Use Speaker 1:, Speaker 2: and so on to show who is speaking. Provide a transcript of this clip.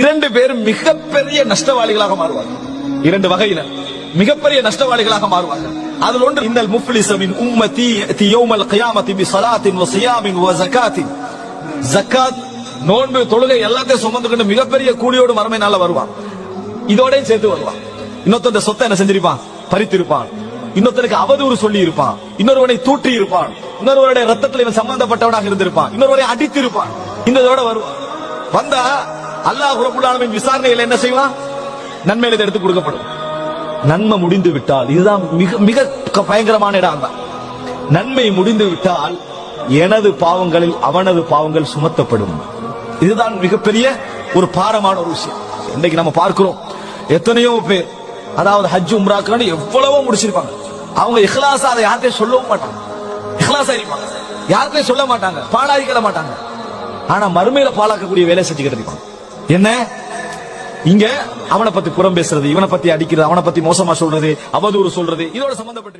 Speaker 1: இரண்டு பேரும் மிகப்பெரிய நஷ்டவாளிகளாக மாறுவார்கள். இரண்டு வகையினர் மிகப்பெரிய நஷ்டவாளிகளாக மாறுவார்கள். அதில் ஒன்று இன்னல் முஃப்லிஸ மின் உம்மத்தி யஅதி யௌமல் கியாமத்தி பிஸலாத்தின் வ ஸியாமின் வ ஸகாத்தின். ஜகாத், நோன்பு, தொழுகை எல்லாத்தையும் சுமந்துக்கிட்டு மிகப்பெரிய கூலியோடு மறுமை நாள்ல வருவான். இதோடய சேர்த்து வருவான். இன்னொருத்தன் சொத்தை என்ன செஞ்சிருப்பான்? பறித்திருப்பான். இன்னொருத்தனுக்கு அவதூறு சொல்லி இருப்பான். இன்னொருவனை தூற்றி இருப்பான். இன்னொருவருடைய ரத்தத்தில் இவன் சம்பந்தப்பட்டவனாக இருந்திருப்பான். இன்னொருவரை அடித்திருப்பான். இந்த இதோட வருவான். வந்தா அல்லாஹ் ரப்பல் ஆலமீன் விசாரணையில் என்ன செய்வான்? நன்மையில எடுத்து கொடுக்கப்படும். நன்மை முடிந்து விட்டால், இதுதான் மிக மிக பயங்கரமான இடம் தான். நன்மை முடிந்து விட்டால் எனது பாவங்களில் அவனது பாவங்கள் சுமத்தப்படும். இதுதான் மிகப்பெரிய ஒரு பாரமான ஒரு விஷயம். இன்னைக்கு நம்ம பார்க்கிறோம், எத்தனையோ பேர் அதாவது ஹஜ் உம்ராக்கு எவ்வளவோ முடிச்சிருப்பாங்க. அவங்க இஹ்லாஸா அதை யார்கிட்டயும் சொல்லவும் மாட்டாங்க. இஹ்லாஸா இருப்பாங்க, யார்கிட்டயும் சொல்ல மாட்டாங்க, பாழாக்கிட மாட்டாங்க. ஆனா மறுமையில பாழாக்கக்கூடிய வேலை செஞ்சுக்கிட்டு இருப்பாங்க. என்ன? இங்க அவனை பத்தி புறம் பேசுறது, இவனை பத்தி அடிக்கிறது, அவனை பத்தி மோசமா சொல்றது, அவதூறு சொல்றது, இதோட சம்பந்தப்பட்டு